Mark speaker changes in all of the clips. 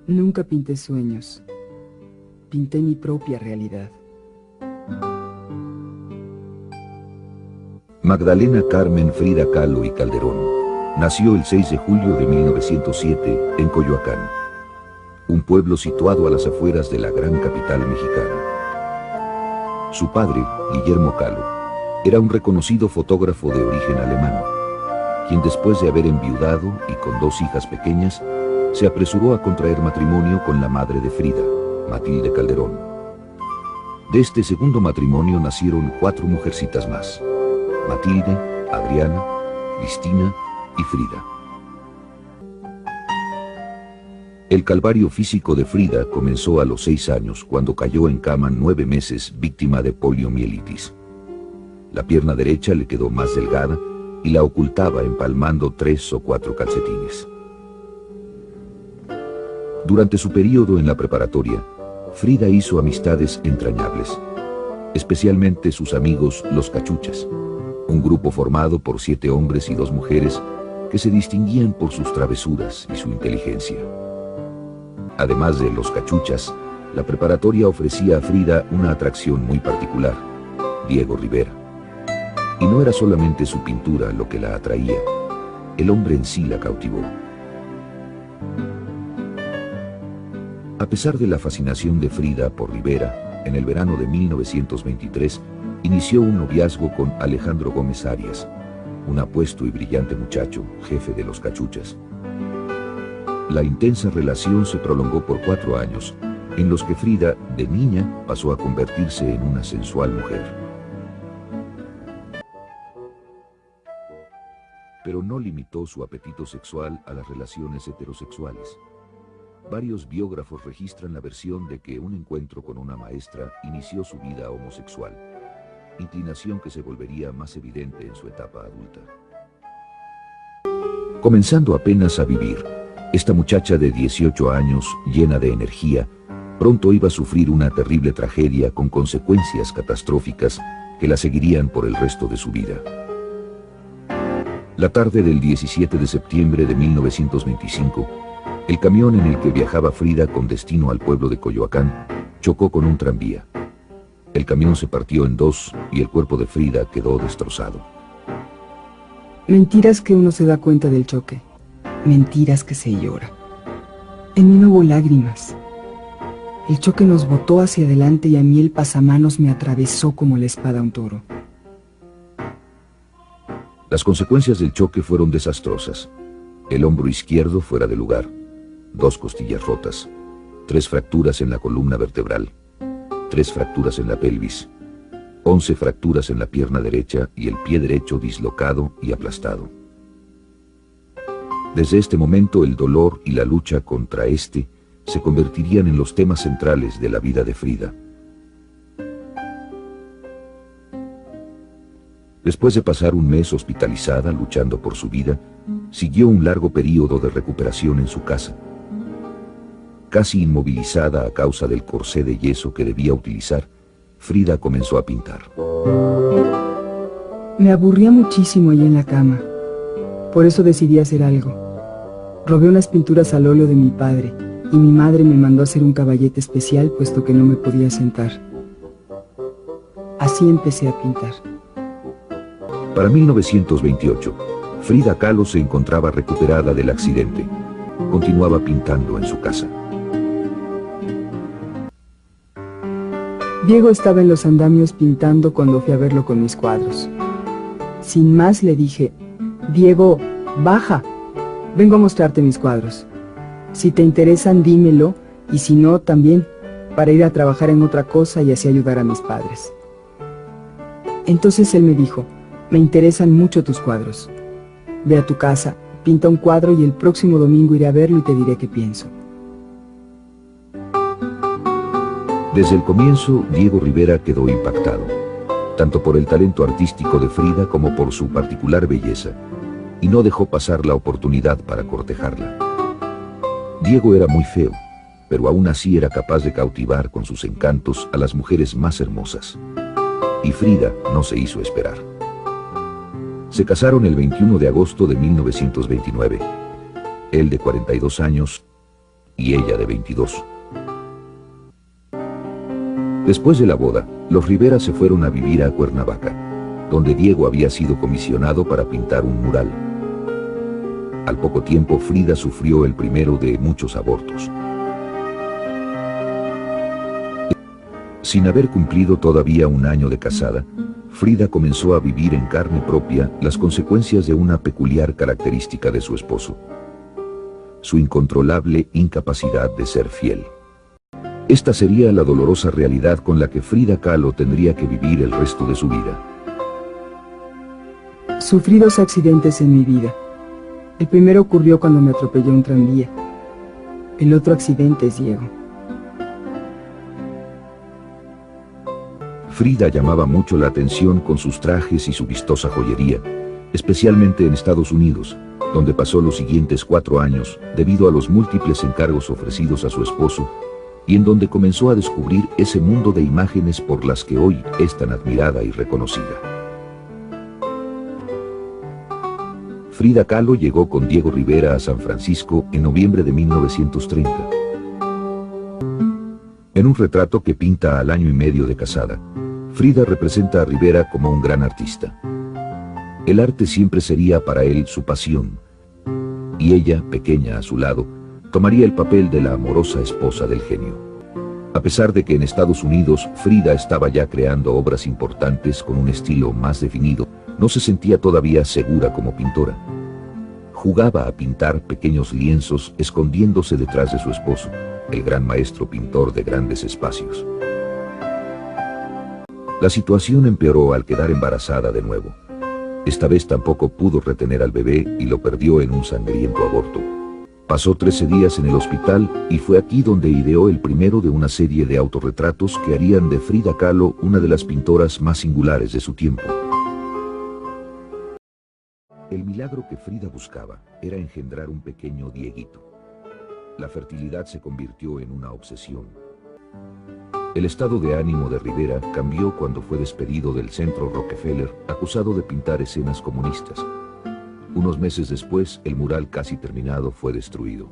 Speaker 1: Nunca pinté sueños. Pinté mi propia realidad.
Speaker 2: Magdalena Carmen Frida Kahlo y Calderón nació el 6 de julio de 1907 en Coyoacán, un pueblo situado a las afueras de la gran capital mexicana. Su padre, Guillermo Kahlo, era un reconocido fotógrafo de origen alemán, quien después de haber enviudado y con 2 hijas pequeñas, se apresuró a contraer matrimonio con la madre de Frida, Matilde Calderón. De este segundo matrimonio nacieron 4 mujercitas más: Matilde, Adriana, Cristina y Frida. El calvario físico de Frida comenzó a los 6 años, cuando cayó en cama 9 meses víctima de poliomielitis. La pierna derecha le quedó más delgada y la ocultaba empalmando 3 o 4 calcetines. Durante su periodo en la preparatoria, Frida hizo amistades entrañables, especialmente sus amigos los Cachuchas, un grupo formado por 7 hombres y 2 mujeres que se distinguían por sus travesuras y su inteligencia. Además de los Cachuchas, la preparatoria ofrecía a Frida una atracción muy particular: Diego Rivera. Y no era solamente su pintura lo que la atraía, el hombre en sí la cautivó. A pesar de la fascinación de Frida por Rivera, en el verano de 1923 inició un noviazgo con Alejandro Gómez Arias, un apuesto y brillante muchacho, jefe de los Cachuchas. La intensa relación se prolongó por 4 años, en los que Frida, de niña, pasó a convertirse en una sensual mujer. Pero no limitó su apetito sexual a las relaciones heterosexuales. Varios biógrafos registran la versión de que un encuentro con una maestra inició su vida homosexual, inclinación que se volvería más evidente en su etapa adulta. Comenzando apenas a vivir, esta muchacha de 18 años, llena de energía, pronto iba a sufrir una terrible tragedia con consecuencias catastróficas que la seguirían por el resto de su vida. La tarde del 17 de septiembre de 1925, el camión en el que viajaba Frida con destino al pueblo de Coyoacán chocó con un tranvía. El camión se partió en 2 y el cuerpo de Frida quedó destrozado.
Speaker 1: Mentiras que uno se da cuenta del choque. Mentiras que se llora. En mí no hubo lágrimas. El choque nos botó hacia adelante y a mí el pasamanos me atravesó como la espada a un toro.
Speaker 2: Las consecuencias del choque fueron desastrosas. El hombro izquierdo fuera de lugar, 2 costillas rotas, 3 fracturas en la columna vertebral, 3 fracturas en la pelvis, 11 fracturas en la pierna derecha y el pie derecho dislocado y aplastado. Desde este momento el dolor y la lucha contra este se convertirían en los temas centrales de la vida de Frida. Después de pasar un mes hospitalizada luchando por su vida, siguió un largo periodo de recuperación en su casa. Casi inmovilizada a causa del corsé de yeso que debía utilizar, Frida comenzó a pintar.
Speaker 1: Me aburría muchísimo allí en la cama. Por eso decidí hacer algo. Robé unas pinturas al óleo de mi padre y mi madre me mandó a hacer un caballete especial puesto que no me podía sentar. Así empecé a pintar.
Speaker 2: Para 1928, Frida Kahlo se encontraba recuperada del accidente. Continuaba pintando en su casa.
Speaker 1: Diego estaba en los andamios pintando cuando fui a verlo con mis cuadros. Sin más le dije: Diego, baja, vengo a mostrarte mis cuadros. Si te interesan, dímelo, y si no, también, para ir a trabajar en otra cosa y así ayudar a mis padres. Entonces él me dijo: me interesan mucho tus cuadros. Ve a tu casa, pinta un cuadro y el próximo domingo iré a verlo y te diré qué pienso.
Speaker 2: Desde el comienzo, Diego Rivera quedó impactado, tanto por el talento artístico de Frida como por su particular belleza, y no dejó pasar la oportunidad para cortejarla. Diego era muy feo, pero aún así era capaz de cautivar con sus encantos a las mujeres más hermosas. Y Frida no se hizo esperar. Se casaron el 21 de agosto de 1929. Él de 42 años, y ella de 22. Después de la boda, los Rivera se fueron a vivir a Cuernavaca, donde Diego había sido comisionado para pintar un mural. Al poco tiempo, Frida sufrió el primero de muchos abortos. Sin haber cumplido todavía un año de casada, Frida comenzó a vivir en carne propia las consecuencias de una peculiar característica de su esposo: su incontrolable incapacidad de ser fiel. Esta sería la dolorosa realidad con la que Frida Kahlo tendría que vivir el resto de su vida.
Speaker 1: Sufrí 2 accidentes en mi vida. El primero ocurrió cuando me atropelló un tranvía. El otro accidente es Diego.
Speaker 2: Frida llamaba mucho la atención con sus trajes y su vistosa joyería, especialmente en Estados Unidos, donde pasó los siguientes 4 años debido a los múltiples encargos ofrecidos a su esposo, y en donde comenzó a descubrir ese mundo de imágenes por las que hoy es tan admirada y reconocida. Frida Kahlo llegó con Diego Rivera a San Francisco en noviembre de 1930. En un retrato que pinta al año y medio de casada, Frida representa a Rivera como un gran artista. El arte siempre sería para él su pasión, y ella, pequeña a su lado, tomaría el papel de la amorosa esposa del genio. A pesar de que en Estados Unidos Frida estaba ya creando obras importantes con un estilo más definido, no se sentía todavía segura como pintora. Jugaba a pintar pequeños lienzos escondiéndose detrás de su esposo, el gran maestro pintor de grandes espacios. La situación empeoró al quedar embarazada de nuevo. Esta vez tampoco pudo retener al bebé y lo perdió en un sangriento aborto. Pasó 13 días en el hospital y fue aquí donde ideó el primero de una serie de autorretratos que harían de Frida Kahlo una de las pintoras más singulares de su tiempo. El milagro que Frida buscaba era engendrar un pequeño Dieguito. La fertilidad se convirtió en una obsesión. El estado de ánimo de Rivera cambió cuando fue despedido del Centro Rockefeller, acusado de pintar escenas comunistas. Unos meses después, el mural casi terminado fue destruido.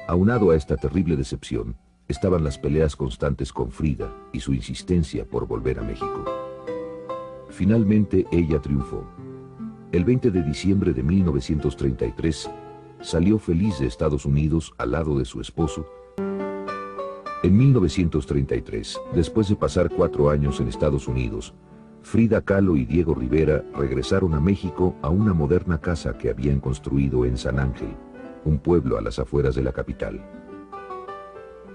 Speaker 2: Aunado a esta terrible decepción, estaban las peleas constantes con Frida y su insistencia por volver a México. Finalmente, ella triunfó. El 20 de diciembre de 1933, salió feliz de Estados Unidos al lado de su esposo. En 1933, después de pasar 4 años en Estados Unidos, Frida Kahlo y Diego Rivera regresaron a México a una moderna casa que habían construido en San Ángel, un pueblo a las afueras de la capital.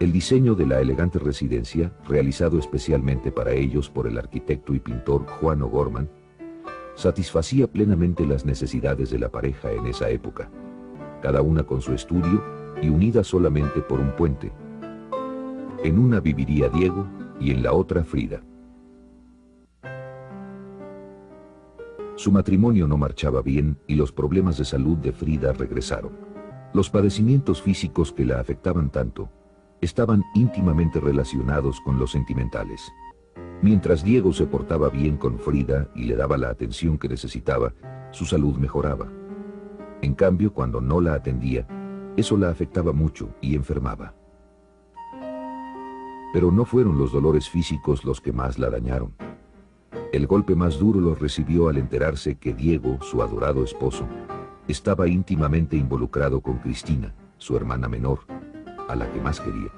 Speaker 2: El diseño de la elegante residencia, realizado especialmente para ellos por el arquitecto y pintor Juan O'Gorman, satisfacía plenamente las necesidades de la pareja en esa época, cada una con su estudio y unida solamente por un puente. En una viviría Diego y en la otra Frida. Su matrimonio no marchaba bien y los problemas de salud de Frida regresaron. Los padecimientos físicos que la afectaban tanto estaban íntimamente relacionados con los sentimentales. Mientras Diego se portaba bien con Frida y le daba la atención que necesitaba, su salud mejoraba. En cambio, cuando no la atendía, eso la afectaba mucho y enfermaba. Pero no fueron los dolores físicos los que más la dañaron. El golpe más duro lo recibió al enterarse que Diego, su adorado esposo, estaba íntimamente involucrado con Cristina, su hermana menor, a la que más quería.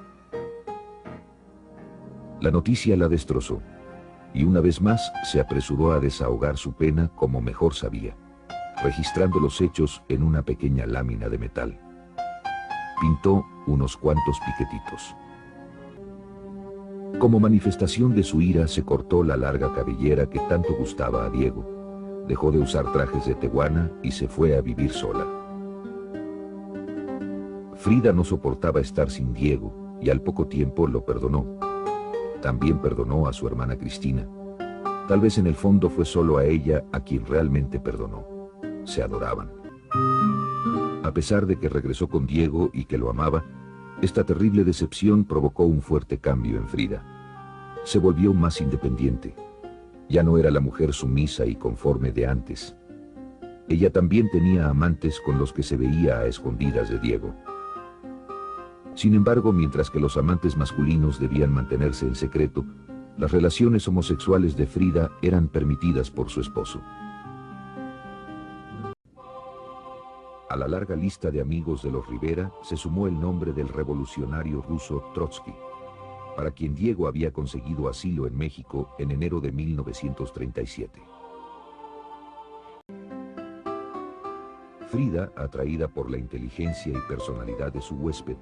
Speaker 2: La noticia la destrozó, y una vez más se apresuró a desahogar su pena como mejor sabía, registrando los hechos en una pequeña lámina de metal. Pintó unos cuantos piquetitos. Como manifestación de su ira, se cortó la larga cabellera que tanto gustaba a Diego, dejó de usar trajes de tehuana y se fue a vivir sola. Frida no soportaba estar sin Diego y al poco tiempo lo perdonó. También perdonó a su hermana Cristina. Tal vez en el fondo fue solo a ella a quien realmente perdonó. Se adoraban. A pesar de que regresó con Diego y que lo amaba, esta terrible decepción provocó un fuerte cambio en Frida. Se volvió más independiente. Ya no era la mujer sumisa y conforme de antes. Ella también tenía amantes con los que se veía a escondidas de Diego. Sin embargo, mientras que los amantes masculinos debían mantenerse en secreto, las relaciones homosexuales de Frida eran permitidas por su esposo. A la larga lista de amigos de los Rivera se sumó el nombre del revolucionario ruso Trotsky, para quien Diego había conseguido asilo en México en enero de 1937. Frida, atraída por la inteligencia y personalidad de su huésped,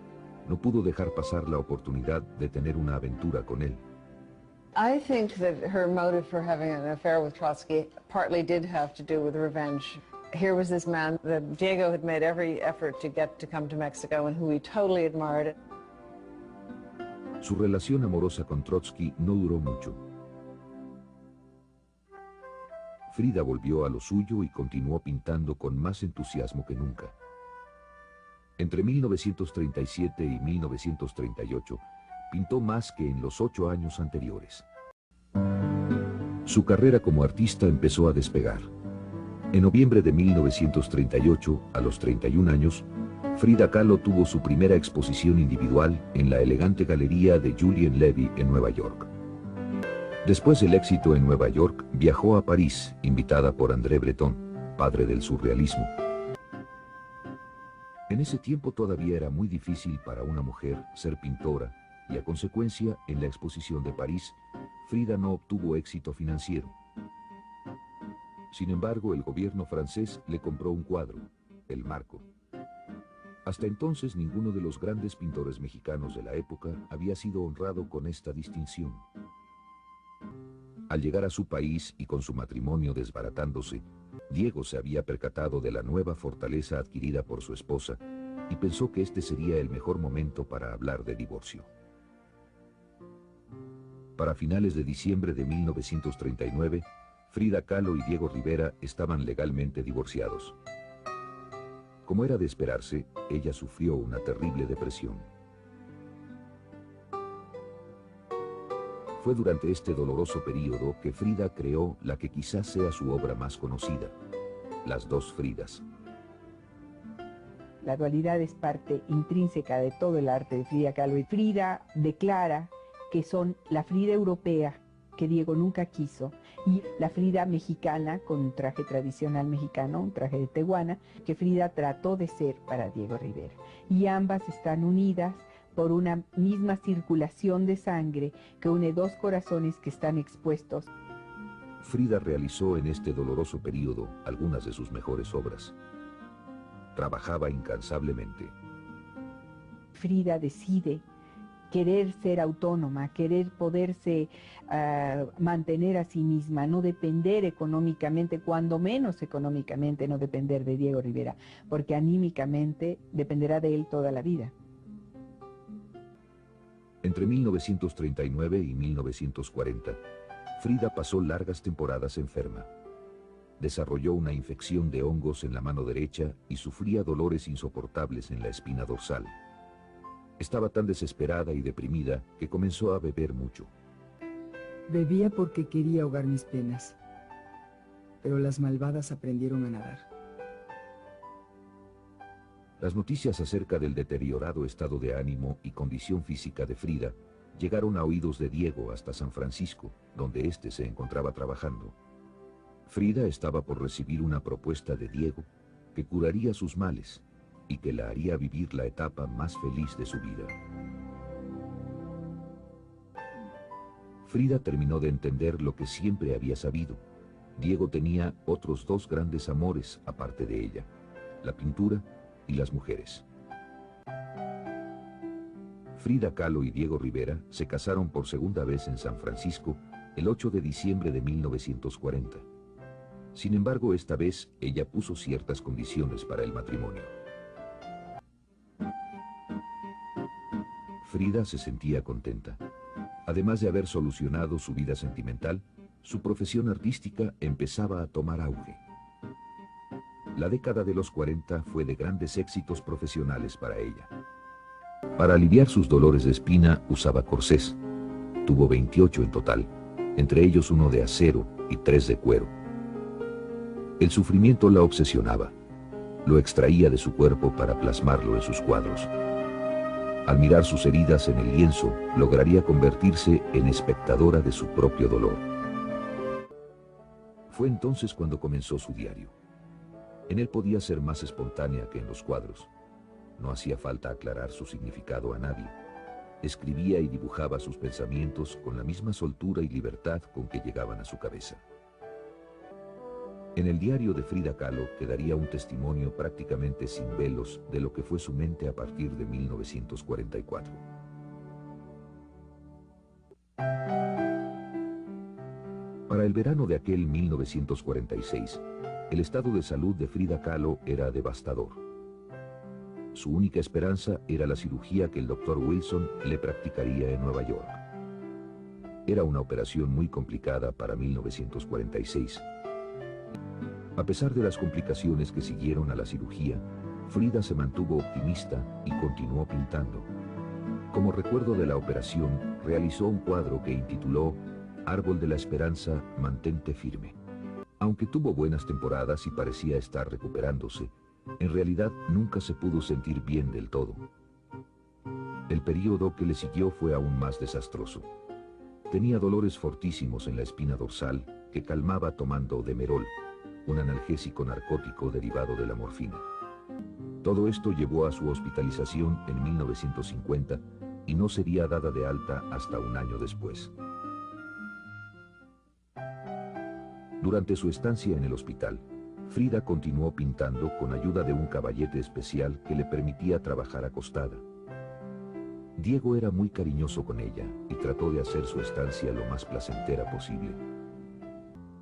Speaker 2: no pudo dejar pasar la oportunidad de tener una aventura con él.
Speaker 3: I think that her motive for having an affair with Trotsky partly did have to do with revenge. Here was this man that Diego had made every effort to get to come to Mexico and who he totally admired.
Speaker 2: Su relación amorosa con Trotsky no duró mucho. Frida volvió a lo suyo y continuó pintando con más entusiasmo que nunca. Entre 1937 y 1938, pintó más que en los 8 años anteriores. Su carrera como artista empezó a despegar. En noviembre de 1938, a los 31 años, Frida Kahlo tuvo su primera exposición individual en la elegante galería de Julien Levy en Nueva York. Después del éxito en Nueva York, viajó a París, invitada por André Breton, padre del surrealismo. En ese tiempo todavía era muy difícil para una mujer ser pintora y, a consecuencia, en la exposición de París, Frida no obtuvo éxito financiero. Sin embargo, el gobierno francés le compró un cuadro, El Marco. Hasta entonces, ninguno de los grandes pintores mexicanos de la época había sido honrado con esta distinción. Al llegar a su país y con su matrimonio desbaratándose, Diego se había percatado de la nueva fortaleza adquirida por su esposa y pensó que este sería el mejor momento para hablar de divorcio. Para finales de diciembre de 1939, Frida Kahlo y Diego Rivera estaban legalmente divorciados. Como era de esperarse, ella sufrió una terrible depresión. Fue durante este doloroso período que Frida creó la que quizás sea su obra más conocida, Las dos Fridas.
Speaker 4: La dualidad es parte intrínseca de todo el arte de Frida Kahlo, y Frida declara que son la Frida europea, que Diego nunca quiso, y la Frida mexicana, con un traje tradicional mexicano, un traje de tehuana, que Frida trató de ser para Diego Rivera. Y ambas están unidas por una misma circulación de sangre que une dos corazones que están expuestos.
Speaker 2: Frida realizó en este doloroso periodo algunas de sus mejores obras. Trabajaba incansablemente.
Speaker 4: Frida decide querer ser autónoma, querer poderse mantener a sí misma, no depender económicamente, cuando menos económicamente no depender de Diego Rivera, porque anímicamente dependerá de él toda la vida.
Speaker 2: Entre 1939 y 1940, Frida pasó largas temporadas enferma. Desarrolló una infección de hongos en la mano derecha y sufría dolores insoportables en la espina dorsal. Estaba tan desesperada y deprimida que comenzó a beber mucho.
Speaker 1: Bebía porque quería ahogar mis penas, pero las malvadas aprendieron a nadar.
Speaker 2: Las noticias acerca del deteriorado estado de ánimo y condición física de Frida llegaron a oídos de Diego hasta San Francisco, donde éste se encontraba trabajando. Frida estaba por recibir una propuesta de Diego que curaría sus males y que la haría vivir la etapa más feliz de su vida. Frida terminó de entender lo que siempre había sabido. Diego tenía otros dos grandes amores aparte de ella: la pintura y las mujeres. Frida Kahlo y Diego Rivera se casaron por segunda vez en San Francisco el 8 de diciembre de 1940. Sin embargo, esta vez ella puso ciertas condiciones para el matrimonio. Frida se sentía contenta. Además de haber solucionado su vida sentimental, su profesión artística empezaba a tomar auge. La década de los 40 fue de grandes éxitos profesionales para ella. Para aliviar sus dolores de espina usaba corsés. Tuvo 28 en total, entre ellos uno de acero y 3 de cuero. El sufrimiento la obsesionaba. Lo extraía de su cuerpo para plasmarlo en sus cuadros. Al mirar sus heridas en el lienzo, lograría convertirse en espectadora de su propio dolor. Fue entonces cuando comenzó su diario. En él podía ser más espontánea que en los cuadros. No hacía falta aclarar su significado a nadie. Escribía y dibujaba sus pensamientos con la misma soltura y libertad con que llegaban a su cabeza. En el diario de Frida Kahlo quedaría un testimonio prácticamente sin velos de lo que fue su mente a partir de 1944. Para el verano de aquel 1946, el estado de salud de Frida Kahlo era devastador. Su única esperanza era la cirugía que el Dr. Wilson le practicaría en Nueva York. Era una operación muy complicada para 1946. A pesar de las complicaciones que siguieron a la cirugía, Frida se mantuvo optimista y continuó pintando. Como recuerdo de la operación, realizó un cuadro que intituló Árbol de la Esperanza, mantente firme. Aunque tuvo buenas temporadas y parecía estar recuperándose, en realidad nunca se pudo sentir bien del todo. El período que le siguió fue aún más desastroso. Tenía dolores fortísimos en la espina dorsal que calmaba tomando Demerol, un analgésico narcótico derivado de la morfina. Todo esto llevó a su hospitalización en 1950 y no sería dada de alta hasta un año después. Durante su estancia en el hospital, Frida continuó pintando con ayuda de un caballete especial que le permitía trabajar acostada. Diego era muy cariñoso con ella y trató de hacer su estancia lo más placentera posible.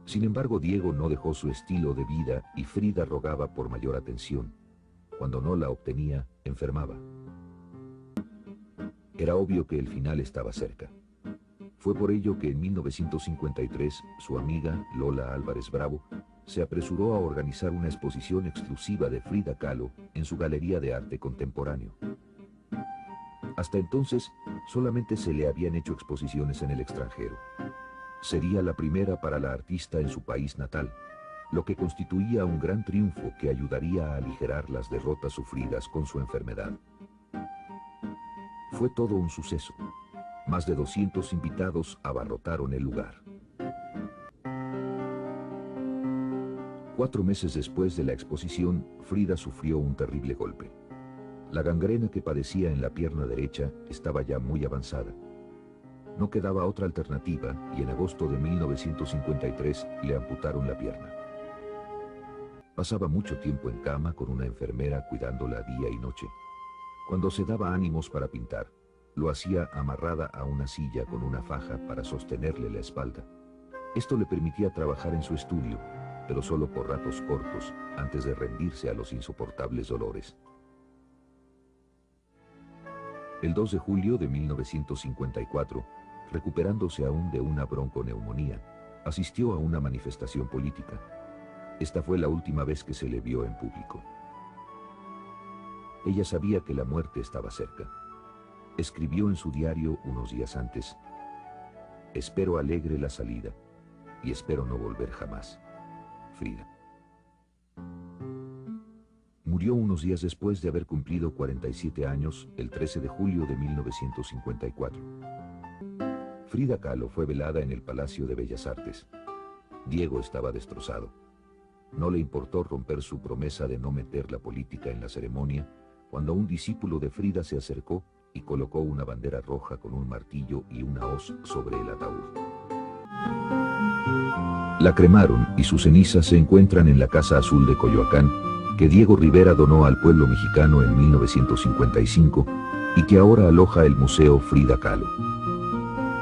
Speaker 2: Sin embargo, Diego no dejó su estilo de vida y Frida rogaba por mayor atención. Cuando no la obtenía, enfermaba. Era obvio que el final estaba cerca. Fue por ello que en 1953 su amiga Lola Álvarez Bravo se apresuró a organizar una exposición exclusiva de Frida Kahlo en su Galería de Arte Contemporáneo. Hasta entonces, solamente se le habían hecho exposiciones en el extranjero. Sería la primera para la artista en su país natal, lo que constituía un gran triunfo que ayudaría a aligerar las derrotas sufridas con su enfermedad. Fue todo un suceso. Más de 200 invitados abarrotaron el lugar. 4 meses después de la exposición, Frida sufrió un terrible golpe. La gangrena que padecía en la pierna derecha estaba ya muy avanzada. No quedaba otra alternativa y en agosto de 1953 le amputaron la pierna. Pasaba mucho tiempo en cama con una enfermera cuidándola día y noche. Cuando se daba ánimos para pintar, lo hacía amarrada a una silla con una faja para sostenerle la espalda. Esto le permitía trabajar en su estudio, pero solo por ratos cortos, antes de rendirse a los insoportables dolores. El 2 de julio de 1954, recuperándose aún de una bronconeumonía, asistió a una manifestación política. Esta fue la última vez que se le vio en público. Ella sabía que la muerte estaba cerca. Escribió en su diario unos días antes: espero alegre la salida y espero no volver jamás. Frida. Murió unos días después de haber cumplido 47 años, el 13 de julio de 1954. Frida Kahlo fue velada en el Palacio de Bellas Artes. Diego estaba destrozado. No le importó romper su promesa de no meter la política en la ceremonia, cuando un discípulo de Frida se acercó y colocó una bandera roja con un martillo y una hoz sobre el ataúd. La cremaron y sus cenizas se encuentran en la Casa Azul de Coyoacán, que Diego Rivera donó al pueblo mexicano en 1955 y que ahora aloja el Museo Frida Kahlo.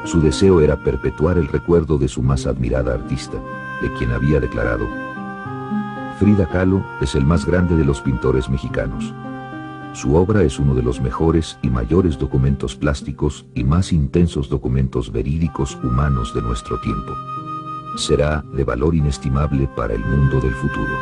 Speaker 2: Su deseo era perpetuar el recuerdo de su más admirada artista, de quien había declarado: Frida Kahlo es el más grande de los pintores mexicanos. Su obra es uno de los mejores y mayores documentos plásticos y más intensos documentos verídicos humanos de nuestro tiempo. Será de valor inestimable para el mundo del futuro.